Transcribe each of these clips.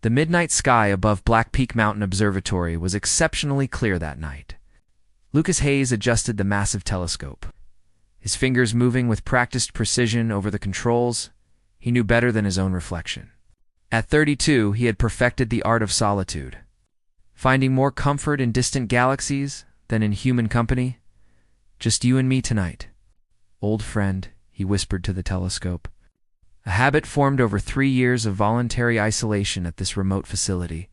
The midnight sky above Black Peak Mountain Observatory was exceptionally clear that night. Lucas Hayes adjusted the massive telescope. His fingers moving with practiced precision over the controls, he knew better than his own reflection. At 32, he had perfected the art of solitude, finding more comfort in distant galaxies than in human company. Just you and me tonight. Old friend, he whispered to the telescope. A habit formed over 3 years of voluntary isolation at this remote facility.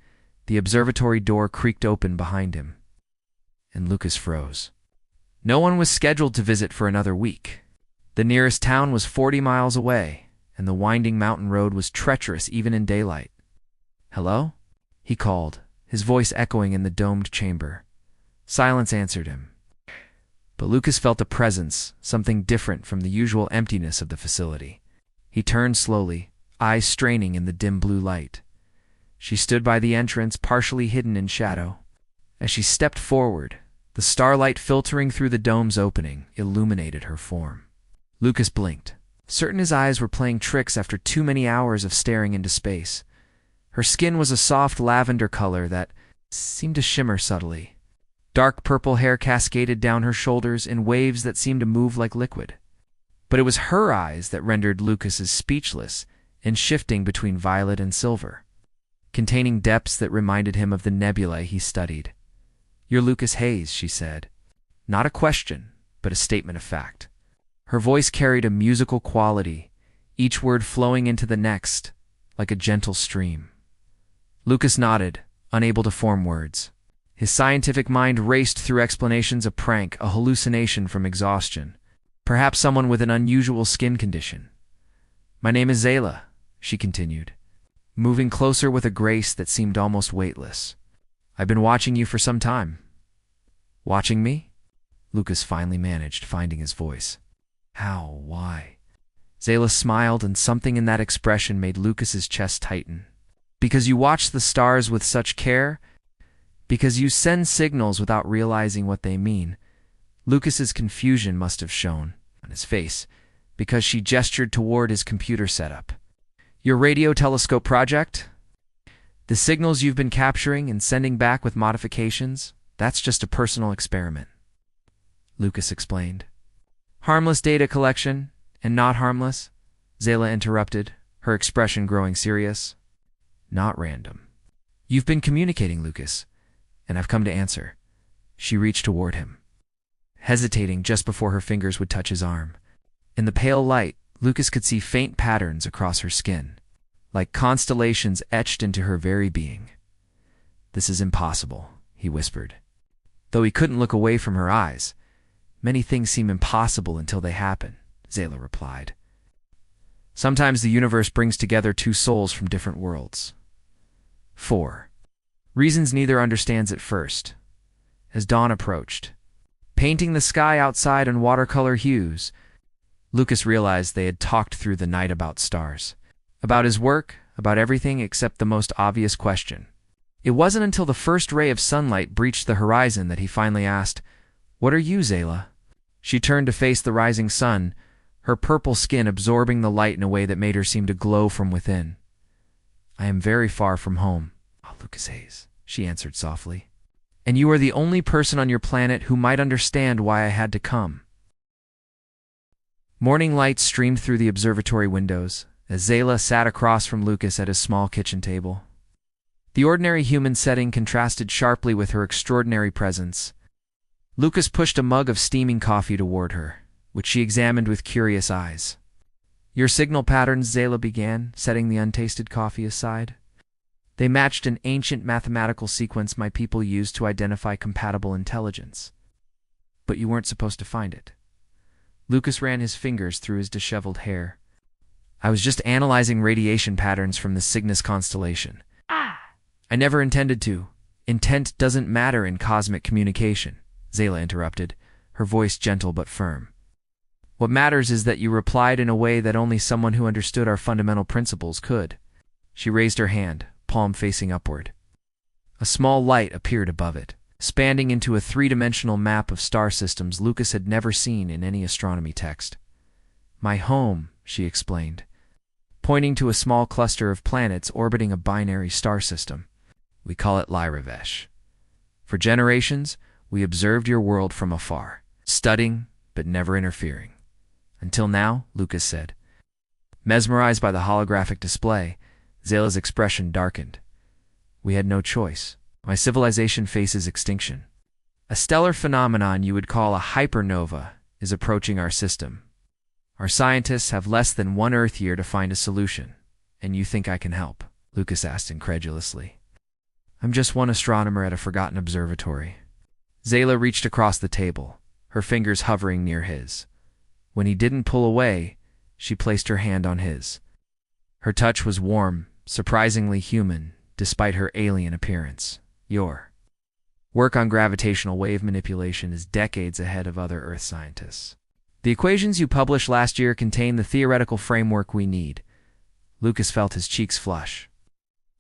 The observatory door creaked open behind him, and Lucas froze. No one was scheduled to visit for another week. The nearest town was 40 miles away, and the winding mountain road was treacherous even in daylight. "Hello?" he called, his voice echoing in the domed chamber. Silence answered him. But Lucas felt a presence, something different from the usual emptiness of the facility. He turned slowly, eyes straining in the dim blue light. She stood by the entrance, partially hidden in shadow. As she stepped forward, the starlight filtering through the dome's opening illuminated her form. Lucas blinked, certain his eyes were playing tricks after too many hours of staring into space. Her skin was a soft lavender color that seemed to shimmer subtly. Dark purple hair cascaded down her shoulders in waves that seemed to move like liquid. But it was her eyes that rendered Lucas speechless and shifting between violet and silver, containing depths that reminded him of the nebulae he studied. "You're Lucas Hayes," she said. Not a question, but a statement of fact. Her voice carried a musical quality, each word flowing into the next, like a gentle stream. Lucas nodded, unable to form words. His scientific mind raced through explanations: a prank, a hallucination from exhaustion, perhaps someone with an unusual skin condition. "My name is Zayla," she continued, moving closer with a grace that seemed almost weightless. "I've been watching you for some time." "Watching me?" Lucas finally managed, finding his voice. "How? Why?" Zayla smiled, and something in that expression made Lucas's chest tighten. "Because you watch the stars with such care. Because you send signals without realizing what they mean." Lucas's confusion must have shown on his face, because she gestured toward his computer setup. "Your radio telescope project? The signals you've been capturing and sending back with modifications, that's just a personal experiment," Lucas explained. "Harmless data collection, and not harmless," Zayla interrupted, her expression growing serious. "Not random. You've been communicating, Lucas, and I've come to answer." She reached toward him, hesitating just before her fingers would touch his arm. In the pale light, Lucas could see faint patterns across her skin, like constellations etched into her very being. "This is impossible," he whispered. Though he couldn't look away from her eyes. "Many things seem impossible until they happen," Zayla replied. "Sometimes the universe brings together two souls from different worlds." 4. Reasons neither understands at first. As dawn approached, painting the sky outside in watercolor hues, Lucas realized they had talked through the night about stars, about his work, about everything except the most obvious question. It wasn't until the first ray of sunlight breached the horizon that he finally asked, "What are you, Zayla?" She turned to face the rising sun, her purple skin absorbing the light in a way that made her seem to glow from within. "I am very far from home, Lucas Hayes," she answered softly. "And you are the only person on your planet who might understand why I had to come." Morning light streamed through the observatory windows as Zayla sat across from Lucas at his small kitchen table. The ordinary human setting contrasted sharply with her extraordinary presence. Lucas pushed a mug of steaming coffee toward her, which she examined with curious eyes. "Your signal patterns," Zayla began, setting the untasted coffee aside. "They matched an ancient mathematical sequence my people used to identify compatible intelligence. But you weren't supposed to find it." Lucas ran his fingers through his disheveled hair. "I was just analyzing radiation patterns from the Cygnus constellation. I never intended to. Intent doesn't matter in cosmic communication," Zayla interrupted, her voice gentle but firm. "What matters is that you replied in a way that only someone who understood our fundamental principles could." She raised her hand, palm facing upward. A small light appeared above it, spanning into a three-dimensional map of star systems Lucas had never seen in any astronomy text. "My home," she explained. pointing to a small cluster of planets orbiting a binary star system. We call it Lyravesh. For generations, we observed your world from afar, studying but never interfering. Until now, Lucas said. Mesmerized by the holographic display, Zayla's expression darkened. We had no choice. My civilization faces extinction. A stellar phenomenon you would call a hypernova is approaching our system. Our scientists have less than 1 Earth year to find a solution. And you think I can help? Lucas asked incredulously. I'm just one astronomer at a forgotten observatory. Zayla reached across the table, her fingers hovering near his. When he didn't pull away, she placed her hand on his. Her touch was warm, surprisingly human, despite her alien appearance. Your work on gravitational wave manipulation is decades ahead of other Earth scientists. The equations you published last year contain the theoretical framework we need. Lucas felt his cheeks flush.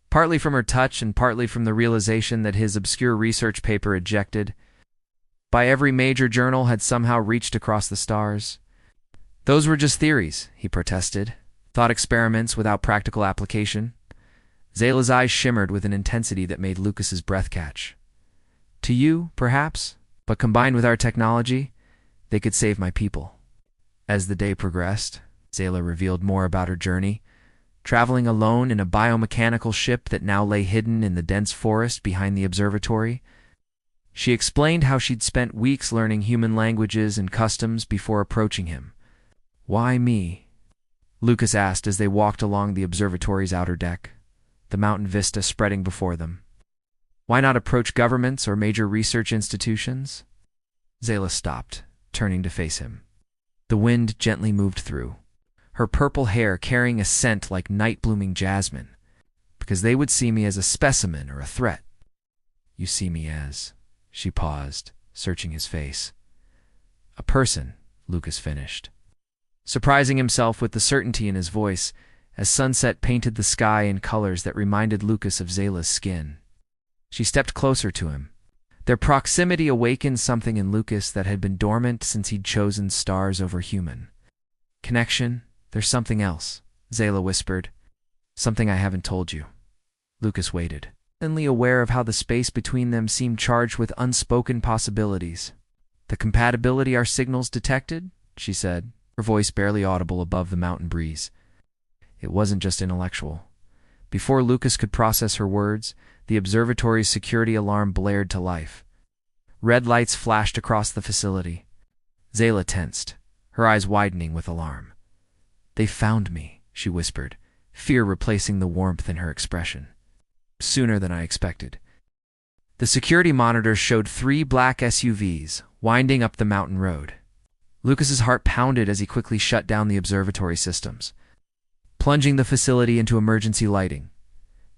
Partly from her touch and partly from the realization that his obscure research paper ejected by every major journal had somehow reached across the stars. Those were just theories, he protested. Thought experiments without practical application. Zayla's eyes shimmered with an intensity that made Lucas's breath catch. To you, perhaps, but combined with our technology, they could save my people. As the day progressed, Zayla revealed more about her journey, traveling alone in a biomechanical ship that now lay hidden in the dense forest behind the observatory. She explained how she'd spent weeks learning human languages and customs before approaching him. Why me? Lucas asked as they walked along the observatory's outer deck, the mountain vista spreading before them. Why not approach governments or major research institutions? Zayla stopped, turning to face him. The wind gently moved through, her purple hair carrying a scent like night-blooming jasmine, because they would see me as a specimen or a threat. You see me as... She paused, searching his face. A person, Lucas finished, surprising himself with the certainty in his voice as sunset painted the sky in colors that reminded Lucas of Zayla's skin. She stepped closer to him. Their proximity awakened something in Lucas that had been dormant since he'd chosen stars over human. Connection, there's something else, Zayla whispered. Something I haven't told you. Lucas waited, suddenly aware of how the space between them seemed charged with unspoken possibilities. The compatibility our signals detected, she said, her voice barely audible above the mountain breeze. It wasn't just intellectual. Before Lucas could process her words, the observatory's security alarm blared to life. Red lights flashed across the facility. Zayla tensed, her eyes widening with alarm. They found me, she whispered, fear replacing the warmth in her expression. Sooner than I expected. The security monitors showed 3 black SUVs winding up the mountain road. Lucas's heart pounded as he quickly shut down the observatory systems, plunging the facility into emergency lighting.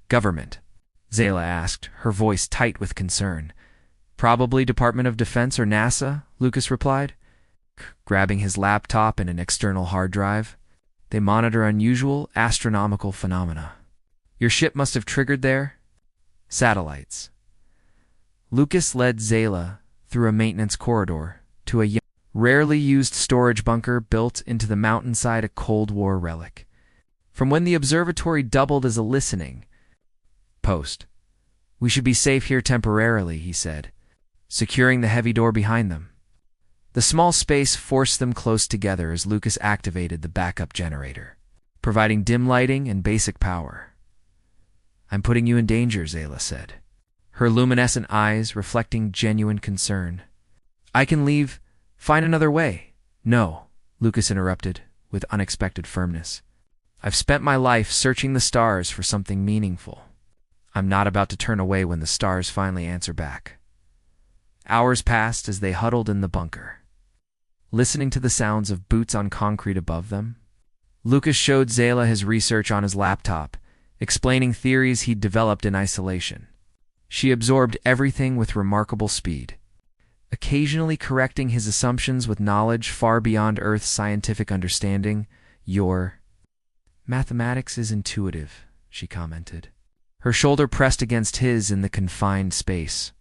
Government? Zayla asked, her voice tight with concern. Probably Department of Defense or NASA, Lucas replied, grabbing his laptop and an external hard drive. They monitor unusual astronomical phenomena. Your ship must have triggered their satellites. Lucas led Zayla through a maintenance corridor to a rarely used storage bunker built into the mountainside, a Cold War relic, from when the observatory doubled as a listening post. We should be safe here temporarily, he said, securing the heavy door behind them. The small space forced them close together as Lucas activated the backup generator, providing dim lighting and basic power. I'm putting you in danger, Zayla said, her luminescent eyes reflecting genuine concern. I can leave. Find another way. No, Lucas interrupted, with unexpected firmness. I've spent my life searching the stars for something meaningful. I'm not about to turn away when the stars finally answer back. Hours passed as they huddled in the bunker, listening to the sounds of boots on concrete above them. Lucas showed Zayla his research on his laptop, explaining theories he'd developed in isolation. She absorbed everything with remarkable speed, occasionally correcting his assumptions with knowledge far beyond Earth's scientific understanding. Your mathematics is intuitive, she commented, her shoulder pressed against his in the confined space.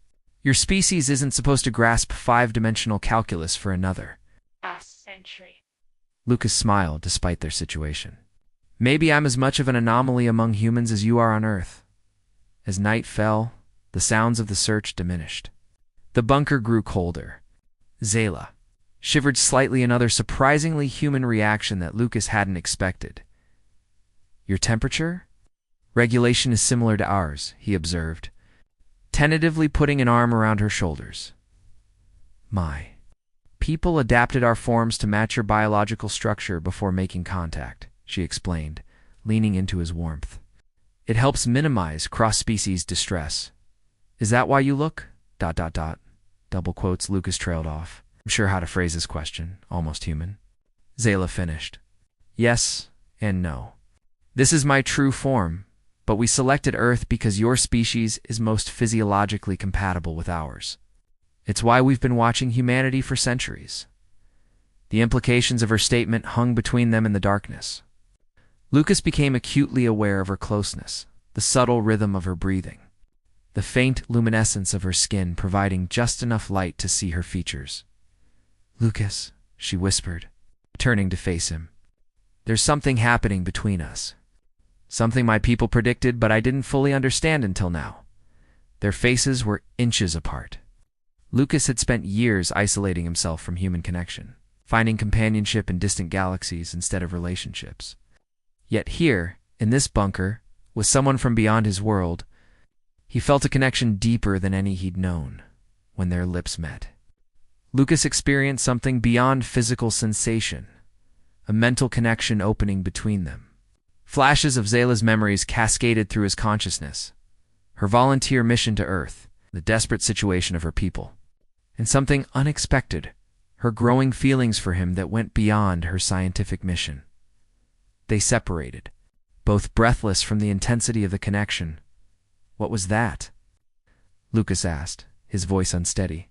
Your species isn't supposed to grasp 5-dimensional calculus for another. Last century. Lucas smiled despite their situation. Maybe I'm as much of an anomaly among humans as you are on Earth. As night fell, the sounds of the search diminished. The bunker grew colder. Zayla shivered slightly, another surprisingly human reaction that Lucas hadn't expected. Your temperature? Regulation is similar to ours, he observed, tentatively putting an arm around her shoulders. My people adapted our forms to match your biological structure before making contact, she explained, leaning into his warmth. It helps minimize cross-species distress. Is that why you look? ... Double quotes, Lucas trailed off. I'm sure how to phrase this question. Almost human. Zayla finished. Yes and no. This is my true form, but we selected Earth because your species is most physiologically compatible with ours. It's why we've been watching humanity for centuries. The implications of her statement hung between them in the darkness. Lucas became acutely aware of her closeness, the subtle rhythm of her breathing, the faint luminescence of her skin providing just enough light to see her features. Lucas, she whispered, turning to face him. There's something happening between us. Something my people predicted, but I didn't fully understand until now. Their faces were inches apart. Lucas had spent years isolating himself from human connection, finding companionship in distant galaxies instead of relationships. Yet here, in this bunker, with someone from beyond his world, he felt a connection deeper than any he'd known when their lips met. Lucas experienced something beyond physical sensation, a mental connection opening between them. Flashes of Zayla's memories cascaded through his consciousness, her volunteer mission to Earth, the desperate situation of her people, and something unexpected, her growing feelings for him that went beyond her scientific mission. They separated, both breathless from the intensity of the connection. What was that? Lucas asked, his voice unsteady.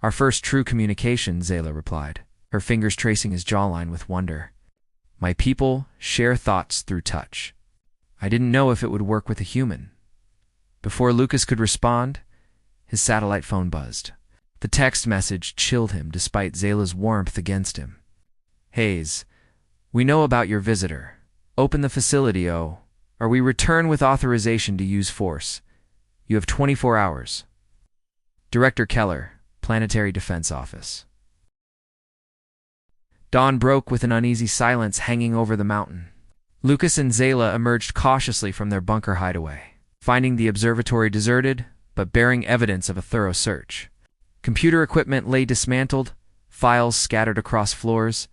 Our first true communication, Zayla replied, her fingers tracing his jawline with wonder. My people share thoughts through touch. I didn't know if it would work with a human. Before Lucas could respond, his satellite phone buzzed. The text message chilled him despite Zayla's warmth against him. Hayes, we know about your visitor. Open the facility, or we return with authorization to use force. You have 24 hours. Director Keller, Planetary Defense Office. Dawn broke with an uneasy silence hanging over the mountain. Lucas and Zayla emerged cautiously from their bunker hideaway, finding the observatory deserted, but bearing evidence of a thorough search. Computer equipment lay dismantled, files scattered across floors,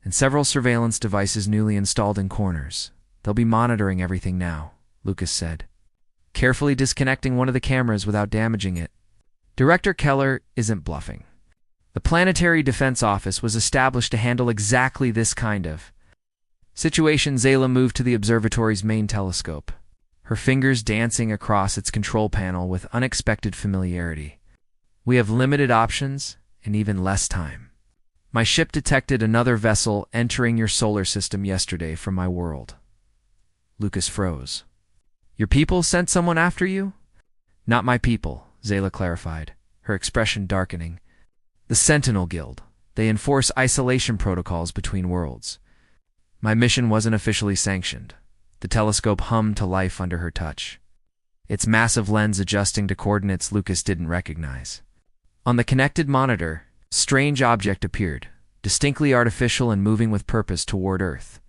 and several surveillance devices newly installed in corners. They'll be monitoring everything now, Lucas said, carefully disconnecting one of the cameras without damaging it. Director Keller isn't bluffing. The Planetary Defense Office was established to handle exactly this kind of situation. Zayla moved to the observatory's main telescope, her fingers dancing across its control panel with unexpected familiarity. We have limited options and even less time. My ship detected another vessel entering your solar system yesterday from my world. Lucas froze. Your people sent someone after you? Not my people, Zayla clarified, her expression darkening. The Sentinel Guild. They enforce isolation protocols between worlds. My mission wasn't officially sanctioned. The telescope hummed to life under her touch, its massive lens adjusting to coordinates Lucas didn't recognize. On the connected monitor, a strange object appeared, distinctly artificial and moving with purpose toward Earth.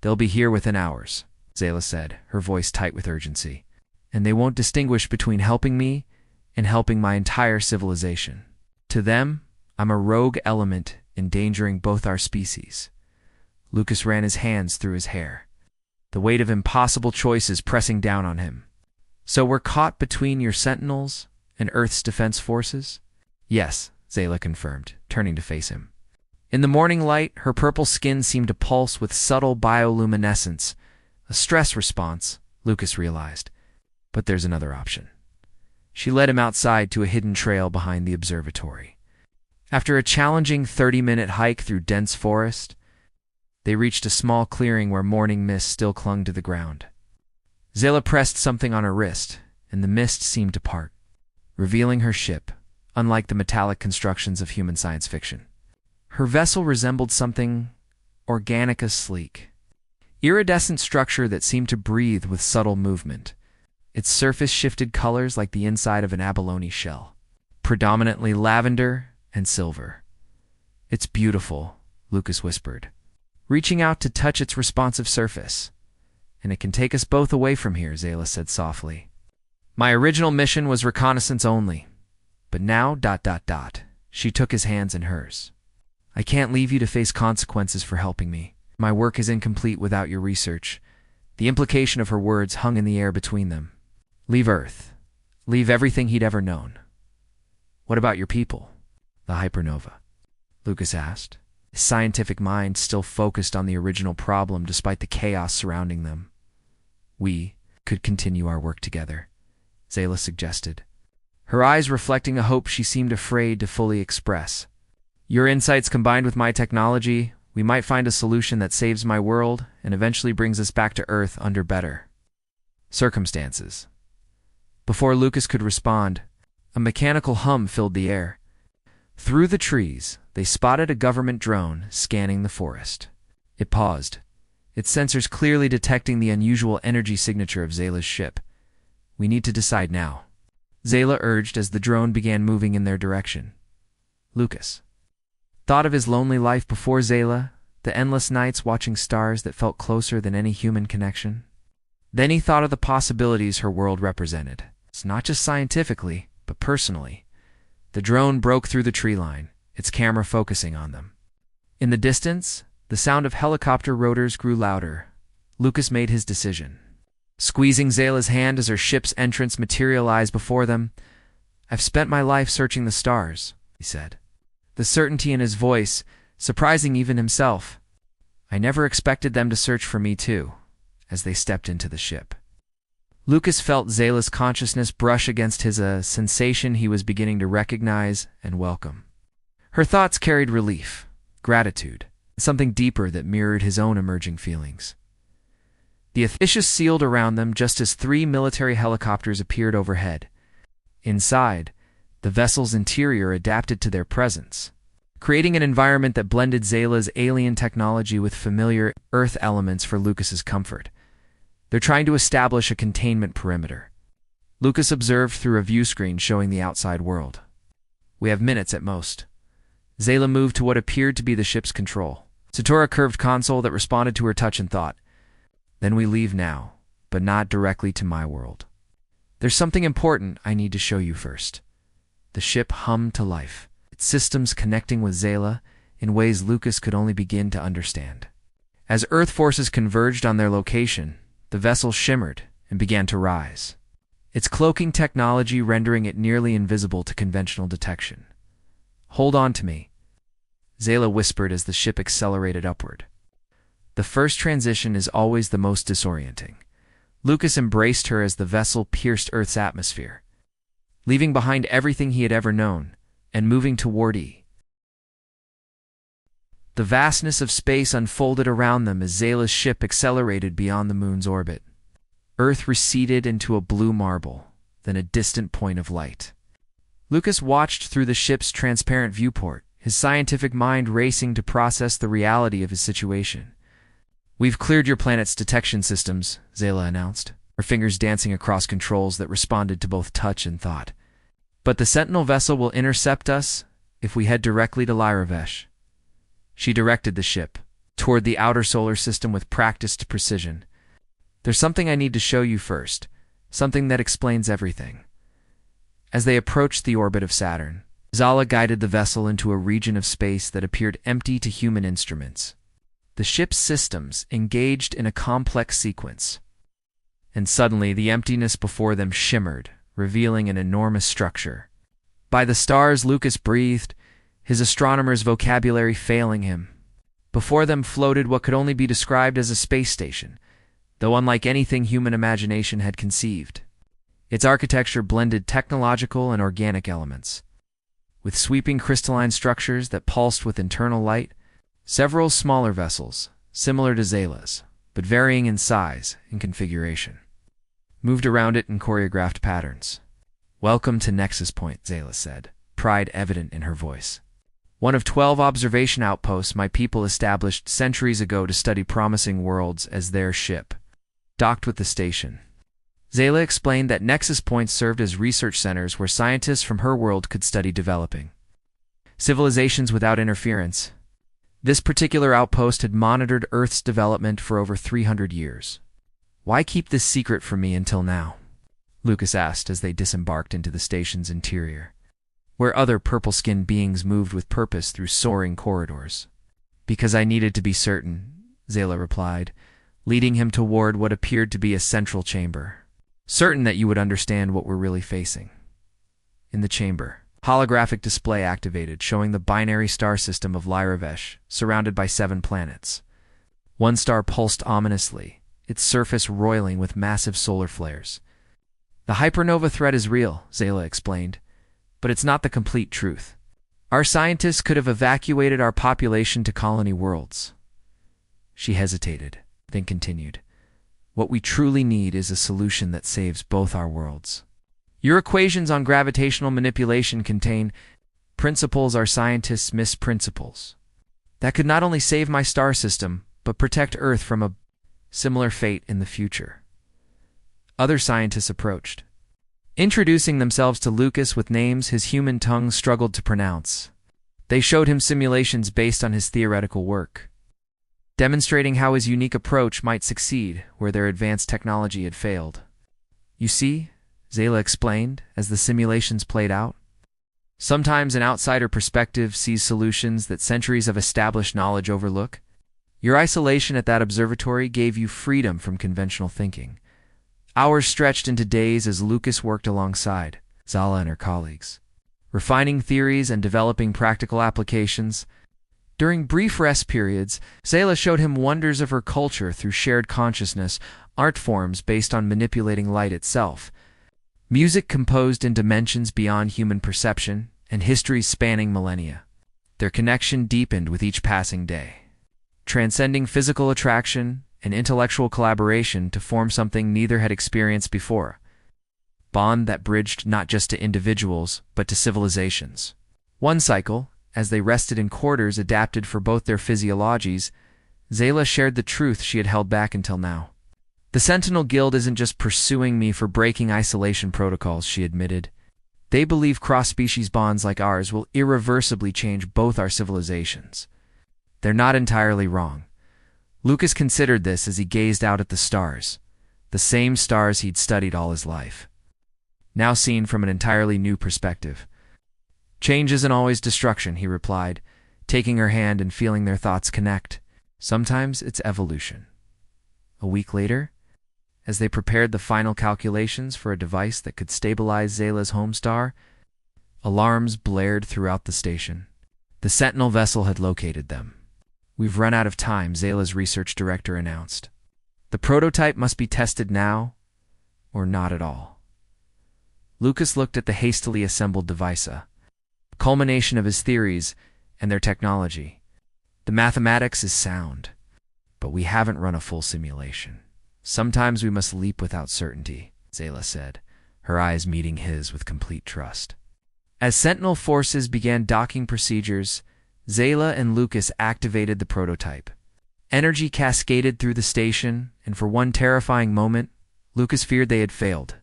They'll be here within hours, Zayla said, her voice tight with urgency. And they won't distinguish between helping me and helping my entire civilization. To them, I'm a rogue element endangering both our species. Lucas ran his hands through his hair, the weight of impossible choices pressing down on him. So we're caught between your Sentinels and Earth's defense forces? Yes, Zayla confirmed, turning to face him. In the morning light, her purple skin seemed to pulse with subtle bioluminescence. A stress response, Lucas realized. But there's another option. She led him outside to a hidden trail behind the observatory. After a challenging 30-minute hike through dense forest, they reached a small clearing where morning mist still clung to the ground. Zayla pressed something on her wrist, and the mist seemed to part, revealing her ship, unlike the metallic constructions of human science fiction. Her vessel resembled something organic as sleek. iridescent structure that seemed to breathe with subtle movement. Its surface shifted colors like the inside of an abalone shell, predominantly lavender and silver. "It's beautiful," Lucas whispered, reaching out to touch its responsive surface. "And it can take us both away from here," Zayla said softly. "My original mission was reconnaissance only, but now ... She took his hands in hers. "I can't leave you to face consequences for helping me. My work is incomplete without your research." The implication of her words hung in the air between them. "Leave Earth. Leave everything he'd ever known." "What about your people? The hypernova?" Lucas asked, his scientific mind still focused on the original problem despite the chaos surrounding them. "We could continue our work together," Zayla suggested, her eyes reflecting a hope she seemed afraid to fully express. "Your insights combined with my technology, we might find a solution that saves my world and eventually brings us back to Earth under better circumstances." Before Lucas could respond, a mechanical hum filled the air. Through the trees, they spotted a government drone scanning the forest. It paused, its sensors clearly detecting the unusual energy signature of Zayla's ship. "We need to decide now," Zayla urged as the drone began moving in their direction. Lucas thought of his lonely life before Zayla, the endless nights watching stars that felt closer than any human connection. Then he thought of the possibilities her world represented. It's not just scientifically, but personally. The drone broke through the tree line, its camera focusing on them. In the distance, the sound of helicopter rotors grew louder. Lucas made his decision. Squeezing Zayla's hand as her ship's entrance materialized before them, "I've spent my life searching the stars," he said, the certainty in his voice surprising even himself. "I never expected them to search for me too," as they stepped into the ship. Lucas felt Zayla's consciousness brush against his sensation he was beginning to recognize and welcome. Her thoughts carried relief, gratitude, and something deeper that mirrored his own emerging feelings. The Athishus sealed around them just as 3 military helicopters appeared overhead. Inside, the vessel's interior adapted to their presence, creating an environment that blended Zayla's alien technology with familiar Earth elements for Lucas's comfort. "They're trying to establish a containment perimeter," Lucas observed through a view screen showing the outside world. "We have minutes at most." Zayla moved to what appeared to be the ship's control. Satora curved console that responded to her touch and thought. "Then we leave now, but not directly to my world. There's something important I need to show you first." The ship hummed to life, its systems connecting with Zayla in ways Lucas could only begin to understand. As Earth forces converged on their location, the vessel shimmered and began to rise, its cloaking technology rendering it nearly invisible to conventional detection. "Hold on to me," Zayla whispered as the ship accelerated upward. The first transition is always the most disorienting. Lucas embraced her as the vessel pierced Earth's atmosphere, leaving behind everything he had ever known and moving toward E. The vastness of space unfolded around them as Zayla's ship accelerated beyond the moon's orbit. Earth receded into a blue marble, then a distant point of light. Lucas watched through the ship's transparent viewport, his scientific mind racing to process the reality of his situation. "We've cleared your planet's detection systems," Zayla announced, her fingers dancing across controls that responded to both touch and thought. "But the Sentinel vessel will intercept us if we head directly to Lyravesh." She directed the ship toward the outer solar system with practiced precision. "There's something I need to show you first, something that explains everything." As they approached the orbit of Saturn, Zala guided the vessel into a region of space that appeared empty to human instruments. The ship's systems engaged in a complex sequence, and suddenly the emptiness before them shimmered, revealing an enormous structure. "By the stars," Lucas breathed, his astronomer's vocabulary failing him. Before them floated what could only be described as a space station, though unlike anything human imagination had conceived. Its architecture blended technological and organic elements, with sweeping crystalline structures that pulsed with internal light. Several smaller vessels, similar to Zayla's, but varying in size and configuration, moved around it in choreographed patterns. "Welcome to Nexus Point," Zayla said, pride evident in her voice. One of 12 observation outposts my people established centuries ago to study promising worlds as their ship docked with the station. Zayla explained that nexus points served as research centers where scientists from her world could study developing civilizations without interference. This particular outpost had monitored Earth's development for over 300 years. Why keep this secret from me until now? Lucas asked as they disembarked into the station's interior, where other purple-skinned beings moved with purpose through soaring corridors. Because I needed to be certain, Zayla replied, leading him toward what appeared to be a central chamber. Certain that you would understand what we're really facing. In the chamber, holographic display activated, showing the binary star system of Lyravesh, surrounded by 7 planets. One star pulsed ominously, its surface roiling with massive solar flares. The hypernova threat is real, Zayla explained, but it's not the complete truth. Our scientists could have evacuated our population to colony worlds. She hesitated, then continued. What we truly need is a solution that saves both our worlds. Your equations on gravitational manipulation contain principles our scientists miss principles. That could not only save my star system, but protect Earth from a similar fate in the future. Other scientists approached, introducing themselves to Lucas with names his human tongue struggled to pronounce. They showed him simulations based on his theoretical work, demonstrating how his unique approach might succeed where their advanced technology had failed. You see, Zayla explained as the simulations played out, sometimes an outsider perspective sees solutions that centuries of established knowledge overlook. Your isolation at that observatory gave you freedom from conventional thinking. Hours stretched into days as Lucas worked alongside Zala and her colleagues, refining theories and developing practical applications. During brief rest periods, Zayla showed him wonders of her culture through shared consciousness, art forms based on manipulating light itself, music composed in dimensions beyond human perception, and histories spanning millennia. Their connection deepened with each passing day, transcending physical attraction and intellectual collaboration to form something neither had experienced before. Bond that bridged not just to individuals, but to civilizations. One cycle, as they rested in quarters adapted for both their physiologies, Zayla shared the truth she had held back until now. The Sentinel Guild isn't just pursuing me for breaking isolation protocols, she admitted. They believe cross-species bonds like ours will irreversibly change both our civilizations. They're not entirely wrong. Lucas considered this as he gazed out at the stars, the same stars he'd studied all his life, now seen from an entirely new perspective. Change isn't always destruction, he replied, taking her hand and feeling their thoughts connect. Sometimes it's evolution. A week later, as they prepared the final calculations for a device that could stabilize Zayla's home star, alarms blared throughout the station. The Sentinel vessel had located them. We've run out of time, Zayla's research director announced. The prototype must be tested now, or not at all. Lucas looked at the hastily assembled device, a culmination of his theories and their technology. The mathematics is sound, but we haven't run a full simulation. Sometimes we must leap without certainty, Zayla said, her eyes meeting his with complete trust. As Sentinel forces began docking procedures, Zayla and Lucas activated the prototype. Energy cascaded through the station, and for one terrifying moment, Lucas feared they had failed.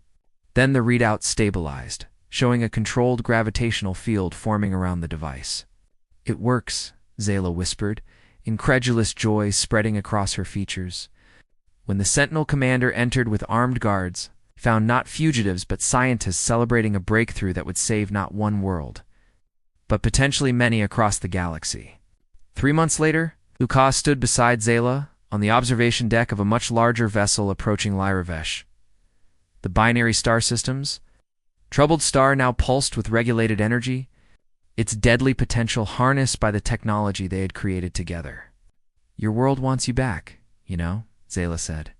Then the readout stabilized, showing a controlled gravitational field forming around the device. It works, Zayla whispered, incredulous joy spreading across her features. When the Sentinel commander entered with armed guards, found not fugitives but scientists celebrating a breakthrough that would save not one world, but potentially many across the galaxy. 3 months later, Lucas stood beside Zayla on the observation deck of a much larger vessel approaching Lyravesh. The binary star systems, troubled star now pulsed with regulated energy, its deadly potential harnessed by the technology they had created together. Your world wants you back, you know, Zayla said,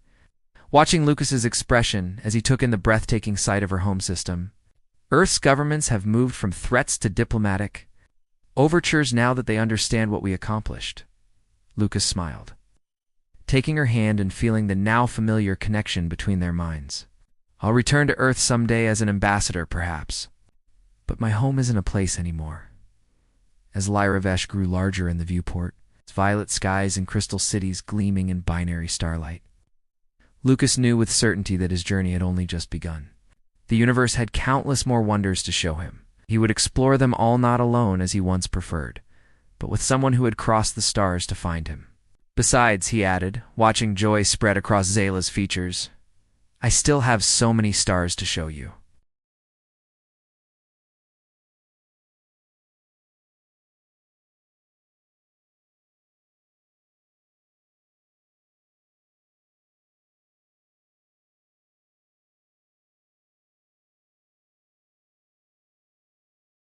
watching Lucas's expression as he took in the breathtaking sight of her home system. Earth's governments have moved from threats to diplomatic overtures now that they understand what we accomplished. Lucas smiled, taking her hand and feeling the now familiar connection between their minds. I'll return to Earth someday as an ambassador, perhaps. But my home isn't a place anymore. as Lyravesh grew larger in the viewport, its violet skies and crystal cities gleaming in binary starlight. Lucas knew with certainty that his journey had only just begun. The universe had countless more wonders to show him. He would explore them all not alone as he once preferred, but with someone who had crossed the stars to find him. Besides, he added, watching joy spread across Zayla's features, I still have so many stars to show you.